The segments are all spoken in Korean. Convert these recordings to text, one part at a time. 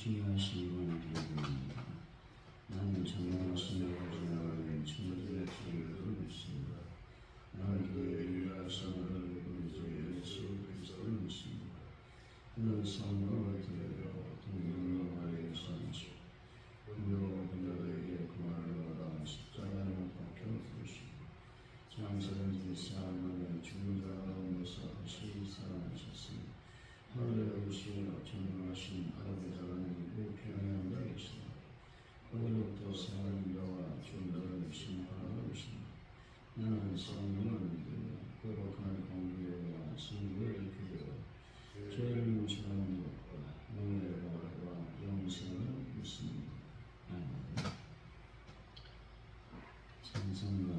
중요하신 기도입니다. 나는 전능하신 아버지를 천지의 주를 믿습니다. 나는 그의 유일하신 아들을 주 예수 그리스도를 믿습니다. 그는 성령을 들여 동정녀 마리아에서 나시고 본로 빌라도에게 고난을 받아 십자가에 못 박혀 죽으시고 장사된 지 사흘 만에 죽은 자 가운데서 다시 살아나셨습니다. 하늘에 오시며 전능하신 아버지 하나님의 평안한 자 계시다. 거기로부터 사는 자와 죽은 자를 심판하러 오신다. 나는 성령을 믿으며 거룩한 공교회와 성도의 교회와 죄를 용서하는 것과 영의 부활과 영생을 믿습니다. 아멘. 찬송가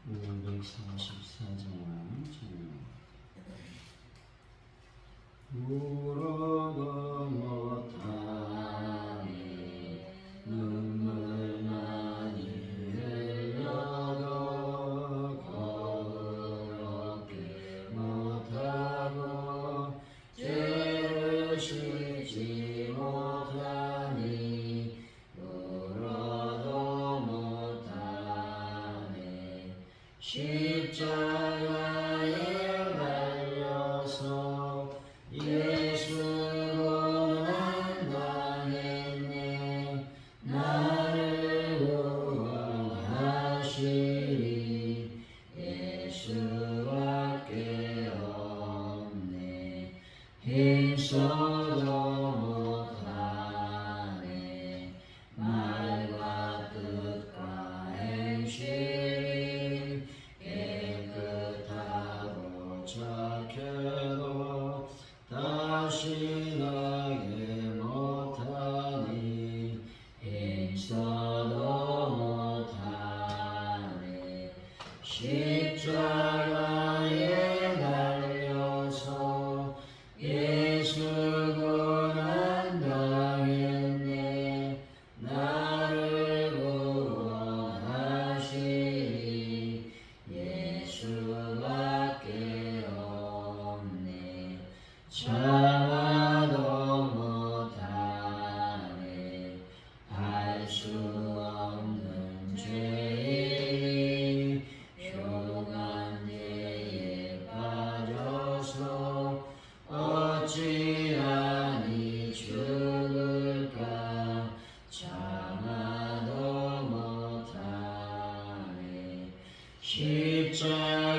544번 울어도 못하니 눈물 많이 흘려도 거룩히 못하고 죄를 씻지 못하니 울어도 못하네. 십자가에 달려서 예수 고난 당했네. 나를 구원하시리 예수밖에 없네. 힘써도 못하네. 말과 뜻과 행실이 깨끗하고 착해도 다시 나게 못하니 힘써도 못하네. 십자가에 달려서 예수 고난 당했네. 나를 구원하시리 예수밖에 없네. 참아도 못하네. 할 수 없는 죄인이 흉한죄에 빠져서 어찌하니 죽을까. 참아도 못하네.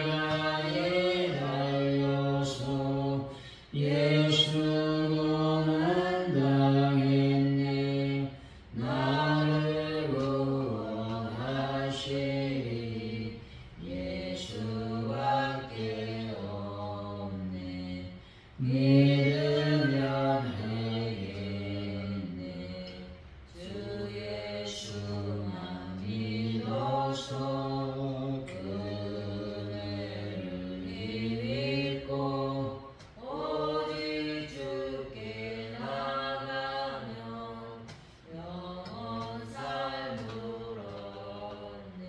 십자가에 달려서 예수 고난 당했네. 나를 구원하시리 예수밖에 없네. 믿으면 해겠네. 주 예수만 믿어서 그네를 믿고 오직 주께 나가면 영원 삶을 얻네.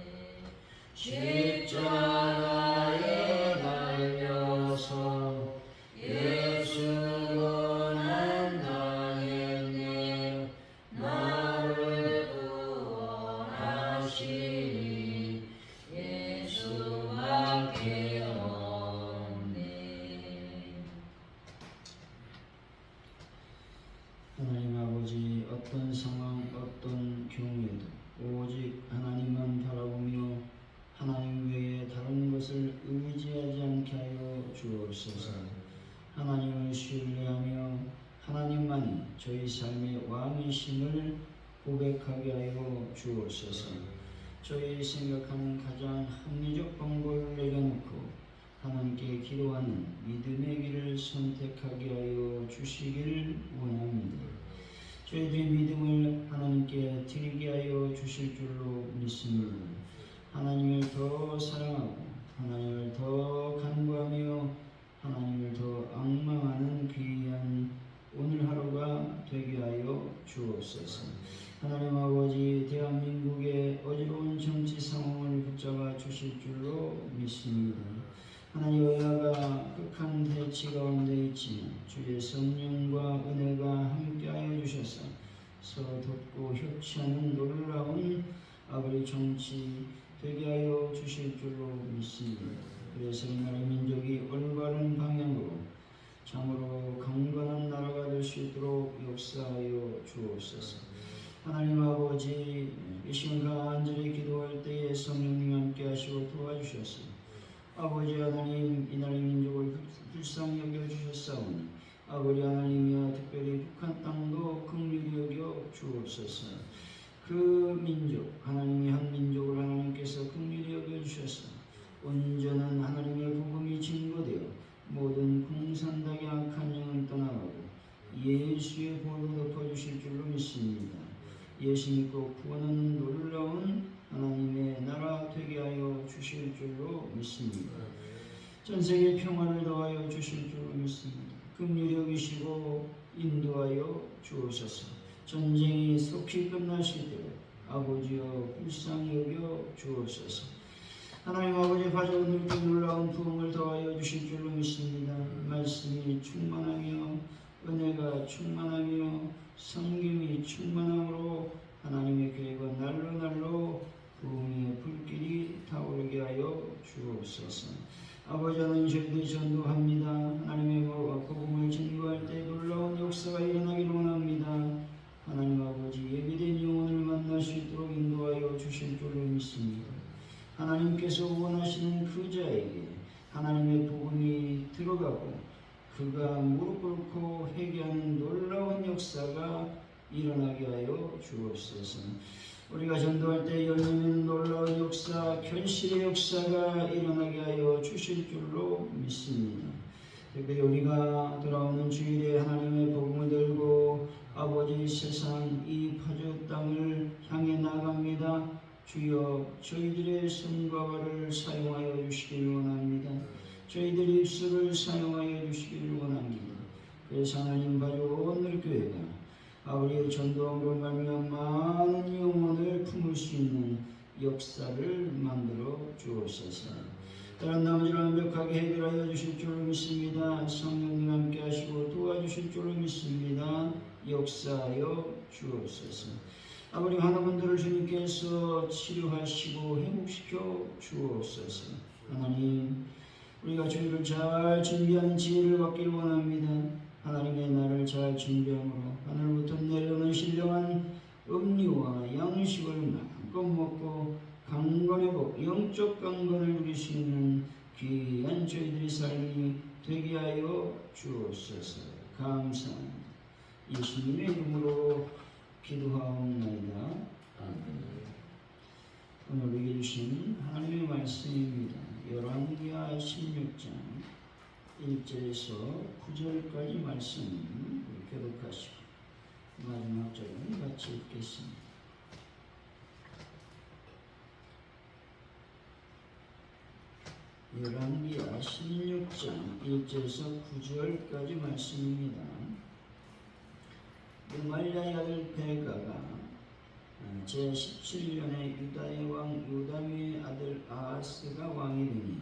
십자가에 달려서 예수 고난 당했네. 나를 구원하시리 예수밖에 없네. 하나님 아버지, 어떤 상황, 어떤 경우에도 오직 하나님만 바라보며 하나님 외에 다른 것을 의지하지 않게 하여 주옵소서. 하나님을 신뢰하며 하나님만이 저희 삶의 왕이심을 고백하게 하여 주옵소서. 저희 생각하는 가장 합리적 방법을 내려놓고 하나님께 기도하는 믿음의 길을 선택하게 하여 주시기를 원합니다. 저희들의 믿음을 하나님께 드리게 하여 주실 줄로 믿습니다. 하나님을 더 사랑하고 하나님을 더 간구하며 하나님을 더 앙망하는 귀한 오늘 하루가 되게 하여 주옵소서. 하나님 아버지, 대한민국의 어지러운 정치 상황을 붙잡아 주시 주실 줄로 믿습니다. 하나님 여호와가 극한 대치 가운데 있지만 주의 성령과 은혜가 함께하여 주셔서 서로 돕고 협치하는 놀라운 아버지 정치 되게 하여 주실 줄로 믿습니다. 그래서 이 나라의 민족이 올바른 방향으로 참으로 강건한 나라가 될 수 있도록 역사하여 주옵소서. 하나님 아버지, 이 시간 간절히 기도할 때에 성령님 함께 하시고 도와주셔서 아버지 하나님 이 나라의 민족을 불쌍히 여겨주셨사오니 아버지 하나님이여 특별히 북한 땅도 긍휼히 여겨 주옵소서. 그 민족 하나님의 한 민족을 하나님께서 긍휼히 여겨주셔서 온전한 하나님의 복음이 증거되어 모든 공산당의 악한 영을 떠나가고 예수의 볼로 덮어주실 줄로 믿습니다. 예수 믿고 구원하는 놀라운 하나님의 나라 되게 하여 주실 줄로 믿습니다. 전세계 평화를 더하여 주실 줄로 믿습니다. 긍휼히 여기시고 인도하여 주옵소서. 전쟁이 속히 끝나실 때로 아버지여 불쌍히 여겨 주옵소서. 하나님 아버지 가져온 이렇게 놀라운 부흥을 더하여 주실 줄로 믿습니다. 말씀이 충만하며 은혜가 충만하며 성김이 충만함으로 하나님의 교회가 날로 날로 부흥의 불길이 타오르게 하여 주옵소서. 아버지 하나님 저희들이 전도합니다. 하나님의 복음을 증거할 때 놀라운 역사가 일어나기를 원합니다. 하나님 아버지 예비된 영혼을 만날 수 있도록 인도하여 주실 줄로 믿습니다. 하나님께서 원하시는 그 자에게 하나님의 복음이 들어가고 그가 무릎 꿇고 회개하는 놀라운 역사가 일어나게 하여 주옵소서. 우리가 전도할 때 열리는 놀라운 역사, 결실의 역사가 일어나게 하여 주실 줄로 믿습니다. 특별히 우리가 돌아오는 주일에 하나님의 복음을 들고 아버지 세상 이 파주 땅을 향해 나갑니다. 주여 저희들의 손과 발을 사용하여 주시길 원합니다. 저희들의 입술을 사용하여 주시길 원합니다. 그래서 하나님 바로 오늘 교회가 아버지의 전도함으로 말미암아 많은 영혼을 품을 수 있는 역사를 만들어 주옵소서. 다른 나머지를 완벽하게 해결하여 주실 줄로 믿습니다. 성령님 함께 하시고 도와주실 줄로 믿습니다. 역사하여 주옵소서. 아버지 하나분들을 주님께서 치료하시고 회복시켜 주옵소서. 하나님 우리가 주일을 잘 준비하는 지혜를 받기를 원합니다. 하나님의 날을 잘 준비함으로 하늘부터 내려오는 신령한 음료와 양식을 마음껏 먹고 강건의 복, 영적 강건을 누릴 수 있는 귀한 저희들의 삶이 되게 하여 주옵소서. 감사합니다. 예수님의 이름으로 기도하옵나이다. 아멘. 오늘 우리에게 주신 하나님의 말씀입니다. 열왕기하 16장 1절에서 9절까지 말씀 교독하시고 마지막 절은 같이 읽겠습니다. 열왕기하 16장 1절에서 9절까지 말씀입니다. 르말랴의 아들 베가가 제17년에 유다의 왕 요담의 아들 아하스가 왕이 되니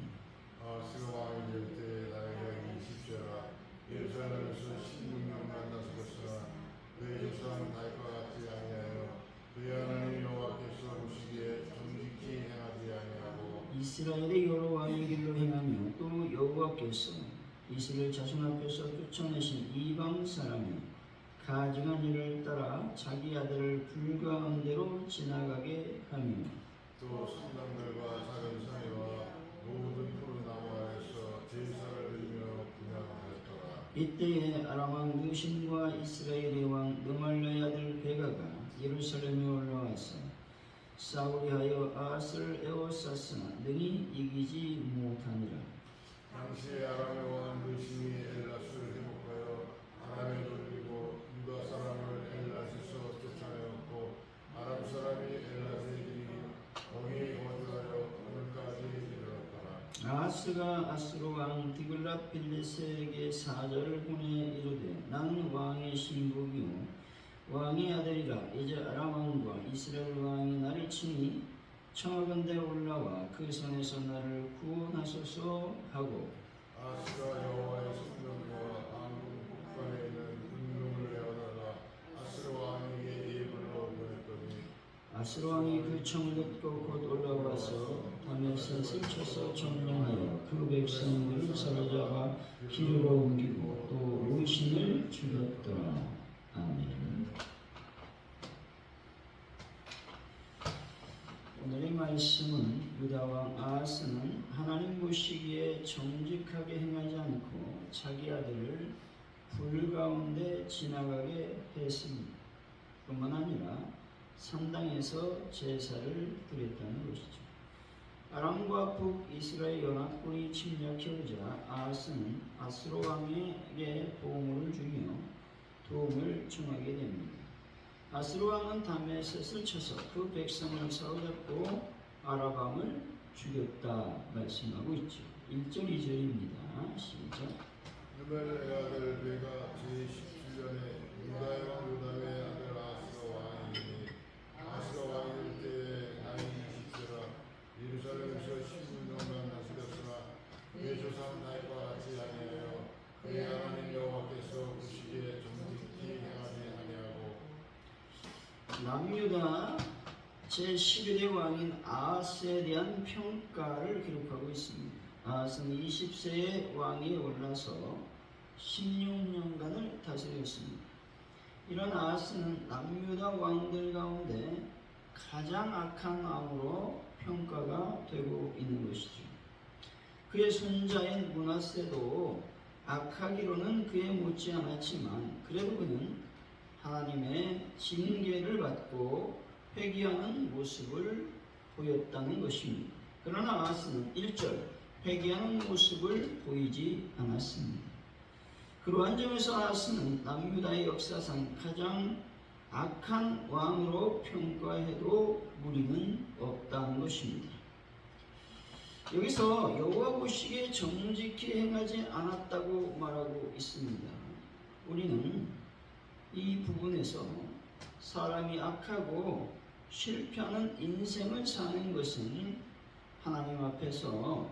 아하스가 왕이 될 때 나이가 20세라 예루살렘에서 16년 만났었으나 그의 조상 다윗과 같지 아니하여 그의 하나님 여호와께서 보시기에 정직히 행하지 아니하고 이스라엘의 여러 왕의 길로 행하며 또 여호와께서 이스라엘 자손 앞에서 쫓아내신 이방 사람이 가증한 일을 따라 자기 아들을 불가한 대로 지나가게 하며 또 산당들과 작은 산이와 모든 푸른 나무 아래서 제사를 드리며 분향하였더라. 이때에 아람 왕 느신과 이스라엘의 왕 르말랴의 아들 베가가 예루살렘에 올라와서 사울이 하여 아하스를 에워쌌으나 능히 이기지 못하니라. 당시에 아람의 왕 느신이 엘라스를 회복하여 아람에 돌리고 유다 사람을 엘라스에서 쫓아내었고 아람 사람이 엘라스에 이르니 거기 거주하여 오늘까지 이르렀더라. 아하스가 아수르 왕 디글랏 빌레셋에게 사절을 보내 이르되 나는 왕의 신복이요 왕의 아들이라. 이제 아람 왕과 이스라엘 왕이 나를 치니 청하건대 올라와 그 손에서 나를 구원하소서 하고 아스가 여호와의 성전과 왕궁 북방에 있는 운동을 내어다가 아스로 왕에게 예물로 보냈더니 아스로 왕이 그 청을 듣고 곧 올라와서 다메섹을 쳐서 점령하여 그 백성들을 사로잡아 기르러 옮기고 또 오신을 죽였더라. 아멘. 오늘의 말씀은 유다왕 아하스는 하나님 보시기에 정직하게 행하지 않고 자기 아들을 불 가운데 지나가게 했습니다. 뿐만 아니라 산당에서 제사를 드렸다는 것이죠. 아람과 북이스라엘 연합군이 침략해오자 아하스는 아스로 왕에게 보호를 주며 도움을 청하게 됩니다. 아스로 왕은 다메섹을 쳐서 그 백성을 사로잡고 아랍왕을 죽였다 말씀하고 있죠. 1절 2절입니다. 시작. 누멜의 아들 베가 제17년에 유다의 왕 요담의 아들 아스가 왕이니 아스가 왕이 될 때에 나이 20세라 예루살렘에서 16년간 다스렸으나 그의 조상 다윗과 같이 아니하여 그의 하나님 여호와께서 그 시기에 정직히 행하지 아니하고 남유다 제11대 왕인 아하스에 대한 평가를 기록하고 있습니다. 아하스는 20세의 왕이 올라서 16년간을 다스렸습니다. 이런 아하스는 남유다 왕들 가운데 가장 악한 왕으로 평가가 되고 있는 것이죠. 그의 손자인 므낫세도 악하기로는 그에 못지 않았지만 그래도 그는 하나님의 징계를 받고 회개하는 모습을 보였다는 것입니다. 그러나 아하스는 1절 회개하는 모습을 보이지 않았습니다. 그러한 점에서 아하스는 남유다의 역사상 가장 악한 왕으로 평가해도 무리는 없다는 것입니다. 여기서 여호와 보시기에 정직히 행하지 않았다고 말하고 있습니다. 우리는 이 부분에서 사람이 악하고 실패하는 인생을 사는 것은 하나님 앞에서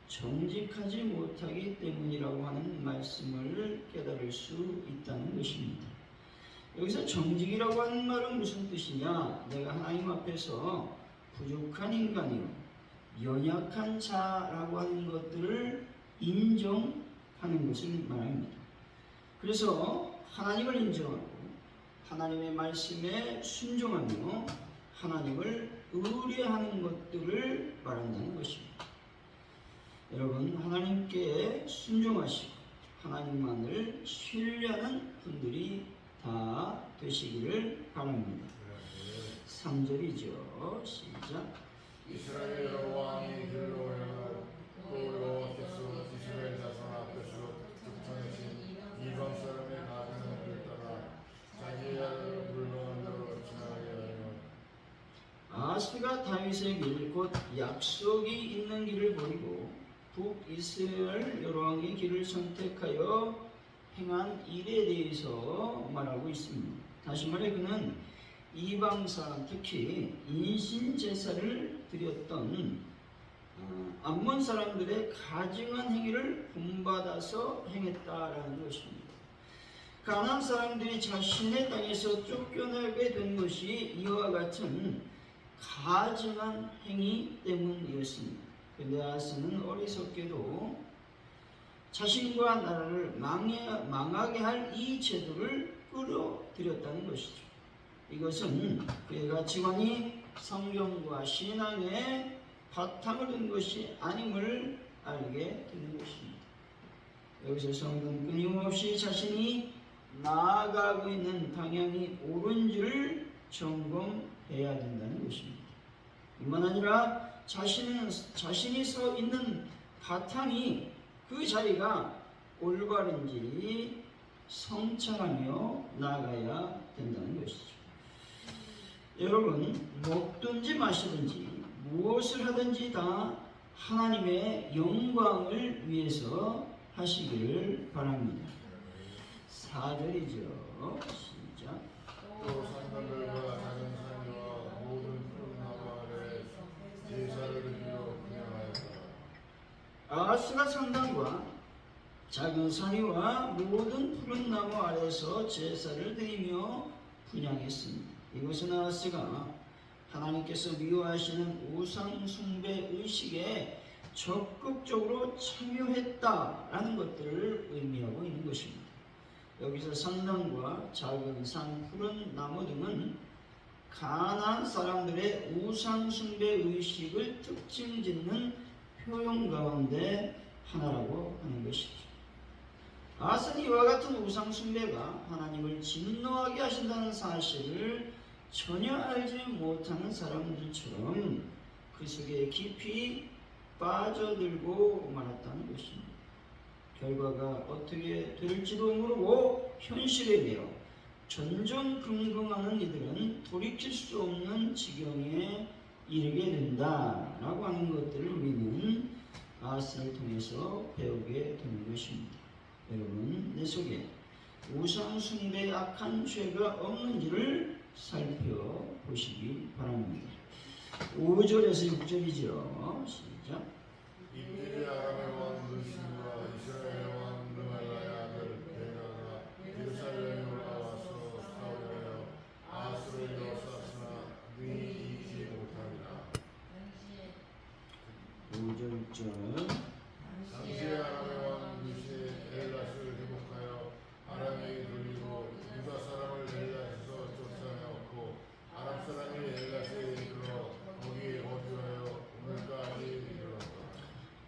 정직하지 못하기 때문이라고 하는 말씀을 깨달을 수 있다는 것입니다. 여기서 정직이라고 하는 말은 무슨 뜻이냐? 내가 하나님 앞에서 부족한 인간이요 연약한 자라고 하는 것들을 인정하는 것을 말합니다. 그래서 하나님을 인정하고 하나님의 말씀에 순종하며 하나님을 의뢰하는 것들을 말한다는 것입니다. 여러분, 하나님께 순종하시고 하나님만을 신뢰하는 분들이 다 되시기를 바랍니다. 3절이죠. 시작. 이스라엘 왕이 길로에서 또 여호와께서 이스라엘 자손 앞에서 득탄하신 이방 사람의 가증을 따라 자기의 아들을 불가운데로 지나가게 하여 아하스가 다윗의 길, 곧 약속이 있는 길을 버리고 북이스라엘 여로왕의 길을 선택하여 행한 일에 대해서 말하고 있습니다. 다시 말해 그는 이방 사람, 특히 인신 제사를 드렸던 암몬 사람들의 가증한 행위를 본받아서 행했다라는 것입니다. 가나안 사람들이 자신의 땅에서 쫓겨나게 된 것이 이와 같은 가증한 행위 때문이었습니다. 그런데 아하스는 어리석게도 자신과 나라를 망하게 할 이 제도를 끌어들였다는 것이죠. 이것은 그의 가치관이 성경과 신앙의 바탕을 둔 것이 아님을 알게 되는 것입니다. 여기서 성도는 끊임없이 자신이 나아가고 있는 방향이 옳은 줄 점검해야 된다는 것입니다. 이만 아니라 자신이 서 있는 바탕이 그 자리가 올바른지 성찰하며 나아가야 된다는 것이죠. 여러분, 먹든지 마시든지 무엇을 하든지 다 하나님의 영광을 위해서 하시기를 바랍니다. 4절이죠. 시작. 또 산들과 작은 산과 모든 푸른 나무 아래 아하스가 산당과 작은 산위와 모든 푸른 나무 아래서 제사를 드리며 분향했습니다. 이것은 아하스가 하나님께서 미워하시는 우상 숭배 의식에 적극적으로 참여했다라는 것들을 의미하고 있는 것입니다. 여기서 산당과 작은 산, 푸른 나무 등은 가나안 사람들의 우상 숭배 의식을 특징 짓는 표현 가운데 하나라고 하는 것이죠. 아하스는 이와 같은 우상 숭배가 하나님을 진노하게 하신다는 사실을 전혀 알지 못하는 사람들처럼 그 속에 깊이 빠져들고 말았다는 것입니다. 결과가 어떻게 될지도 모르고 현실에 대해 전전긍긍하는 이들은 돌이킬 수 없는 지경에 이르게 된다라고 하는 것들을 우리는 아하스를 통해서 배우게 되는 것입니다. 여러분, 내 속에 우상 숭배의 악한 죄가 없는지를 살펴보시기 바랍니다. 5절에서 6절이죠. 시작. 이들이 아람의 왕 느신과 이스라엘의 왕 르말라의 아들 베가가 예루살렘에 올라와서 싸우려 아하스를 에워쌌으나 능히 이기지 못하니라. 5절 6절. 당시에 아람의 왕 느시 엘라스를 회복하여 아람에게 돌리고 유다 사람을 엘라스에서 쫓아내었고 아람 사람이 엘라스에 이르러 거기에 거주하여 오늘까지 이르렀다.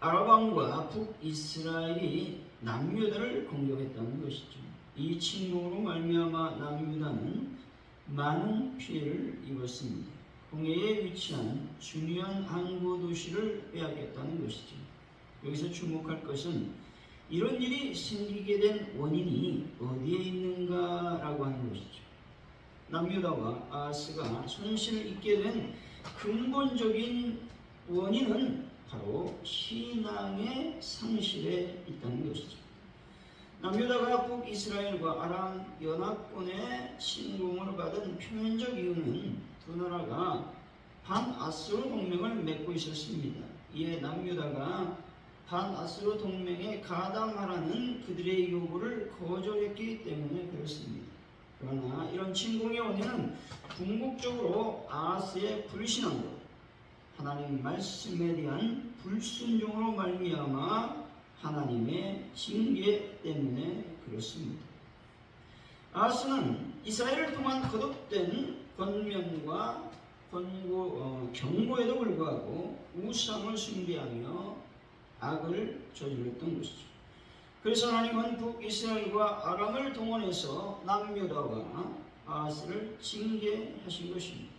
아람 왕과 북이스라엘이 남유다를 공격했다는 것이죠. 이 침공으로 말미암아 남유다는 많은 피해를 입었습니다. 홍해에 위치한 중요한 항구 도시를 빼앗겼다는 것이죠. 여기서 주목할 것은 이런 일이 생기게 된 원인이 어디에 있는가라고 하는 것이죠. 남유다와 아하스가 손실을 입게 된 근본적인 원인은 바로 신앙의 상실에 있다는 것이죠. 남유다가 북이스라엘과 아람 연합군의 침공을 받은 표면적 이유는 두 나라가 반아수르 동맹을 맺고 있었습니다. 이에 남유다가 반아수르 동맹에 가담하라는 그들의 요구를 거절했기 때문에 그렇습니다. 그러나 이런 침공의 원인은 궁극적으로 아하스의 불신앙과 하나님 말씀에 대한 불순종으로 말미암아 하나님의 징계 때문에 그렇습니다. 아하스는 이스라엘을 통한 거듭된 권면과 경고에도 불구하고 우상을 숭배하며 악을 저질렀던 것이죠. 그래서 하나님은 북이스라엘과 아람을 동원해서 남유다와 아하스를 징계하신 것입니다.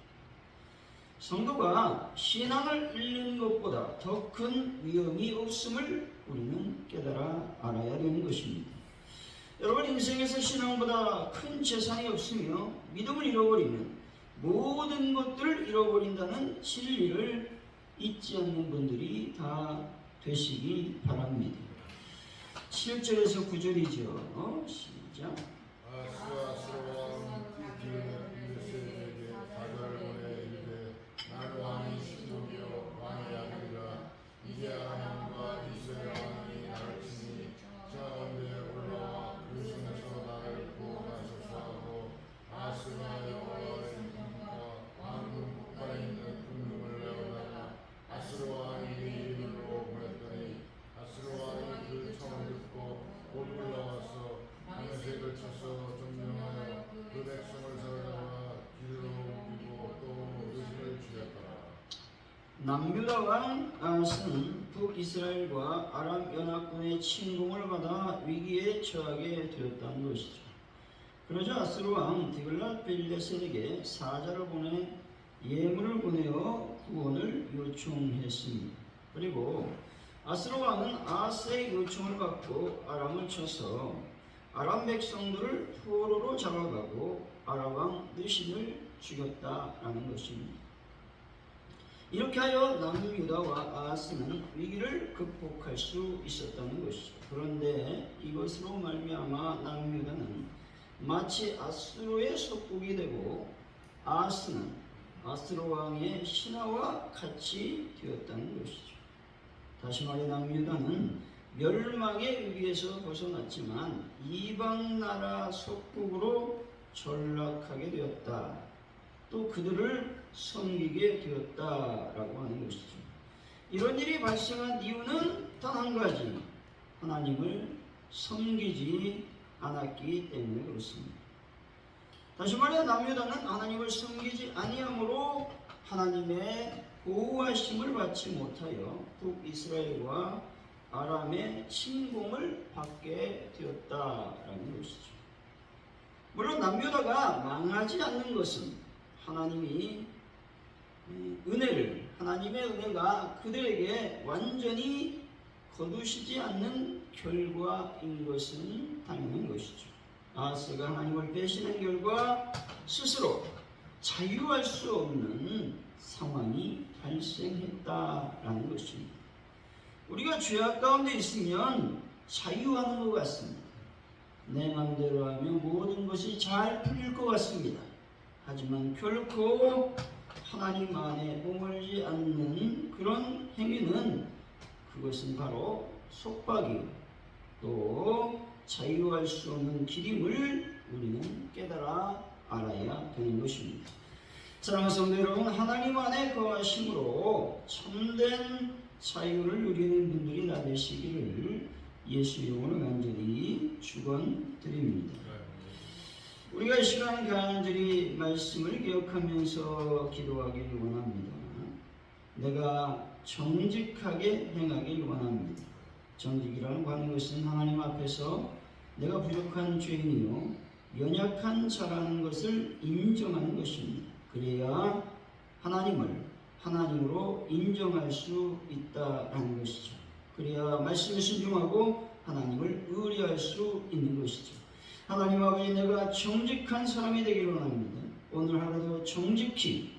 성도가 신앙을 잃는 것보다 더 큰 위험이 없음을 우리는 깨달아 알아야 되는 것입니다. 여러분, 인생에서 신앙보다 큰 재산이 없으며 믿음을 잃어버리면 모든 것들을 잃어버린다는 진리를 잊지 않는 분들이 다 되시기 바랍니다. 7절에서 9절이죠. 시작. 아하스와 왕 이드르세에게 가자를 보내 이르되 나는 왕이 신동이요 왕의 아들이라. 이제 아람 왕과 이스라엘 왕이 나를 치니 자가운데 올라와 그 손에서 나를 구원하소서 하고 아하스가 여호와의 성과 왕궁 북방에 있는 금금을 내어다가 아수르 왕이 네 이름으로 보냈더니 아수르 왕이 그 청을 듣고 곧 올라와서 밤새 걸쳐서 점령하여 그 백성을 사로잡아 길로 옮기고 또 의지를 죽였더라. 남유다 왕 아하스는 북이스라엘과 아람 연합군의 침공을 받아 위기에 처하게 되었다는 것이죠. 그러자 아수르 왕 디글랏빌레셀에게 사자를 보내 예물을 보내어 구원을 요청했습니다. 그리고 아수르 왕은 아하스의 요청을 받고 아람을 쳐서 아람 백성들을 포로로 잡아가고 아람 왕 느신을 죽였다라는 것입니다. 이렇게 하여 남유다와 아하스는 위기를 극복할 수 있었다는 것이죠. 그런데 이것으로 말미암아 남유다는 마치 아수르의 속국이 되고 아하스는 아수르 왕의 신하와 같이 되었다는 것이죠. 다시 말해 남유다는 멸망의 위기에서 벗어났지만 이방 나라 속국으로 전락하게 되었다. 또 그들을 섬기게 되었다라고 하는 것이죠. 이런 일이 발생한 이유는 단 한 가지, 하나님을 섬기지 않았기 때문에 그렇습니다. 다시 말해 남유다는 하나님을 섬기지 아니함으로 하나님의 보호하심을 받지 못하여 북이스라엘과 아람의 침공을 받게 되었다라는 것이죠. 물론 남유다가 망하지 않는 것은 하나님의 은혜가 그들에게 완전히 거두시지 않는 결과인 것은 당연한 것이죠. 아하스가 하나님을 배신한 결과 스스로 자유할 수 없는 상황이 발생했다라는 것입니다. 우리가 죄악 가운데 있으면 자유하는 것 같습니다. 내 마음대로 하면 모든 것이 잘 풀릴 것 같습니다. 하지만 결코 하나님 안에 머물지 않는 그런 행위는 그것은 바로 속박이요 또 자유할 수 없는 길임을 우리는 깨달아 알아야 되는 것입니다. 사랑하는 성도 여러분, 하나님 안에 거하심으로 참된 자유를 누리는 분들이 다 되시기를 예수 이름으로 간절히 축원드립니다. 우리가 이 시간 간절히 말씀을 기억하면서 기도하길 원합니다. 내가 정직하게 행하길 원합니다. 정직이라는 하는 것은 하나님 앞에서 내가 부족한 죄인이요 연약한 자라는 것을 인정하는 것입니다. 그래야 하나님을 하나님으로 인정할 수 있다라는 것이죠. 그래야 말씀에 순종하고 하나님을 의뢰할 수 있는 것이죠. 하나님 아버지, 내가 정직한 사람이 되기를 원합니다. 오늘 하루도 정직히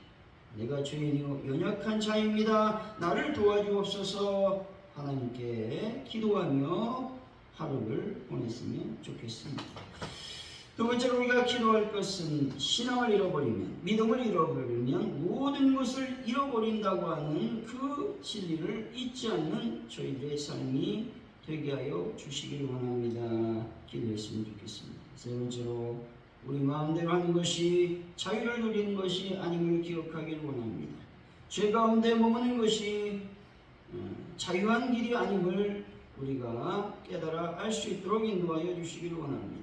내가 죄인이요 연약한 자입니다. 나를 도와주옵소서 하나님께 기도하며 하루를 보냈으면 좋겠습니다. 두 번째로 우리가 기도할 것은 신앙을 잃어버리면, 믿음을 잃어버리면 모든 것을 잃어버린다고 하는 그 진리를 잊지 않는 저희들의 삶이 되게 하여 주시기를 원합니다. 기도했으면 좋겠습니다. 세 번째로 우리 마음대로 하는 것이 자유를 누리는 것이 아님을 기억하기를 원합니다. 죄 가운데 머무는 것이 자유한 길이 아님을 우리가 깨달아 알 수 있도록 인도하여 주시기를 원합니다.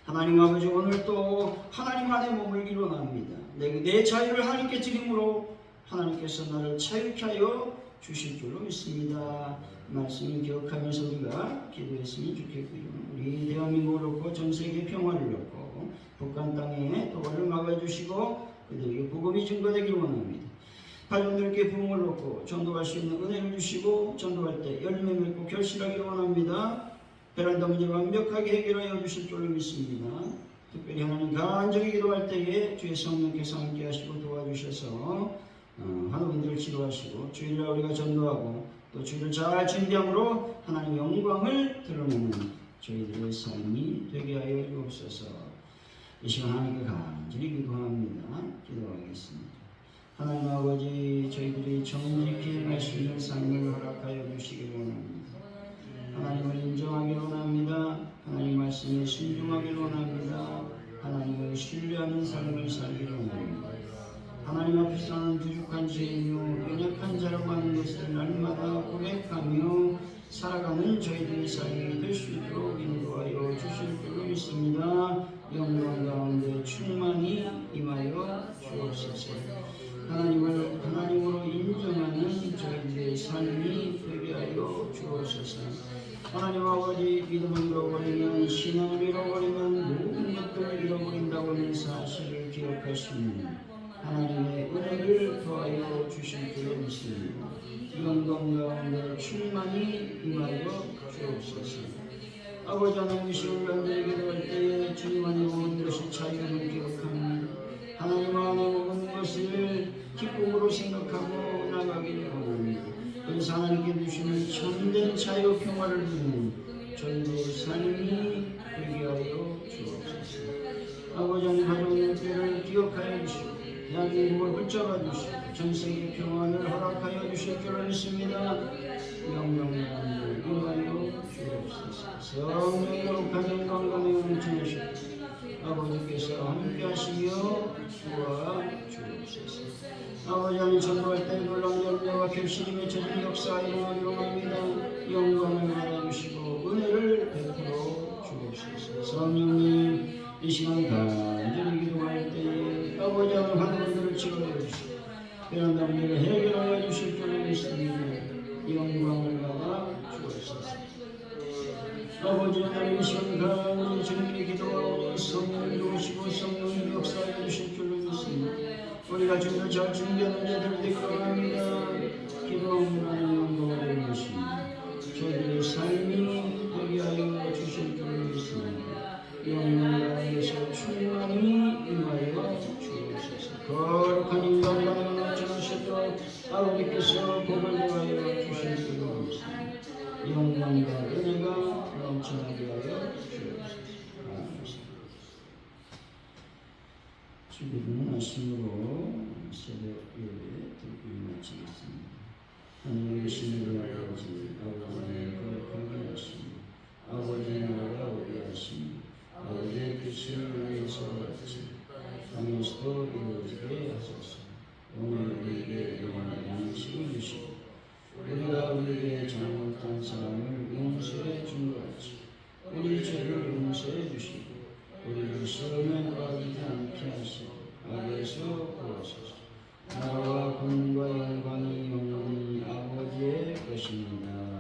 하나님 아버지, 오늘 또 하나님 안에 머물기를 원합니다. 내 자유를 하나님께 드림으로 하나님께서 나를 자유케 하여 주실 줄로 믿습니다. 말씀을 기억하면서 우리가 기도했으면 좋겠고요. 우리 대한민국을 놓고 전 세계 평화를 놓고 북한 땅에 도발을 막아주시고 그들에게 복음이 증거되기를 원합니다. 발견들께 부흥을 놓고 전도할 수 있는 은혜를 주시고 전도할 때 열매 맺고 결실하기를 원합니다. 베란다 문제를 완벽하게 해결하여 주실 줄로 믿습니다. 특별히 하나님 간절히 기도할 때에 주의 성령께서 함께 하시고 도와주셔서 하나님들을 치료하시고 주일날 우리가 전도하고 또 주일을 잘 준비함으로 하나님의 영광을 드러내는 저희들의 삶이 되게 하여 주옵소서. 이 시간 하나님께 간절히 기도합니다. 기도하겠습니다. 하나님 아버지, 저희들이 정직히 행할 수 있는 삶을 허락하여 주시기 원합니다. 하나님을 인정하기 원합니다. 하나님 말씀에 순종하기 원합니다. 하나님을 신뢰하는 삶을 살기 원합니다. 하나님 앞에서는 부족한 죄이며 연약한 자라고 하는 것을 날마다 고백하며 살아가는 저희들의 삶이 될 수 있도록 인도하여 주실 줄로 믿습니다. 영광 가운데 충만히 임하여 주옵소서. 하나님을 하나님으로 인정하는 저희들의 삶이 되게 하여 주옵소서. 하나님 아버지, 믿음을 잃어버리면, 신앙을 잃어버리면 모든 것들을 잃어버린다고 하는 사실을 기억할 수 있는 하나님의 은혜를 더하여 주실 줄로 믿습니다. 영광 가운데 충만히 임하여 주옵소서. 아버지 하나님, 이 시간 간절히 기도할 때에 주님 안에 모든 것이 자유를 기억합니다. 하나님 안에 모든 것을 기쁨으로 생각하고 나가기를 원합니다. 그래서 하나님께 주시는 참된 자유 평화를 누리는 저희들의 삶이 되게 하여 주옵소서. 아버지 하나님, 가정의 때를 기억하여 주시고 대한민국을 붙잡아 주시고 전세계 평안을 허락하여 주실 줄 믿습니다. 영광을 인하여 주옵소서. 성령으로 가정 건강에 넘쳐주시고 아버지께서 함께하시며 도와주옵소서. 아버지 하나님 전부할 때 놀라운 열매와 결실이 맺혀진 역사 일어나기로 합니다. 영광을 받아주시고 은혜를 베풀어 주옵소서. 성령님 이 시간 간절히 기도할 때에 아버지 하나님 환경들을 치료해 주시고 그런 남들을 해결하여 주실 줄 믿습니다. 영광을 받아 주옵소서. 아버지 하나님 이 시간 간절히 주님께 기도하고 성령을 오시고 성령을 역사해 주실 줄 믿습니다. 우리가 주님을 잘 준비하는 자들 되기로 합니다. 기도하는 영광을 받으십니다. 저희들의 삶이 되게 하여 주실 줄 믿습니다. 영광에서 충만히 임하여 주옵소서. 거룩한 인간만을 넘쳐주시도록 아버지께서 복을 더하여 주실 줄 믿습니다. 영광과 은혜가 넘쳐나게 하여 주옵소서. 주기도는 말씀으로 새벽 예배 듣고 마치겠습니다. 하나님 계신 우리 아버지, 아버지의 거룩하게 하시니 아버지의 나라가 오게 하시니 아버지의 뜻을 위해서 같이 땅에서도 이루어지게 하소서. 오늘 우리에게 영원한 양식을 주시고 우리가 우리에게 잘못한 사람을 용서해 준 것 같이 우리 죄를 용서해 주시고 우리를 시험에 빠지지 않게 하시고 악에서 구하소서. 나라와 권능과 영광이 영원히 아버지의 것입니다.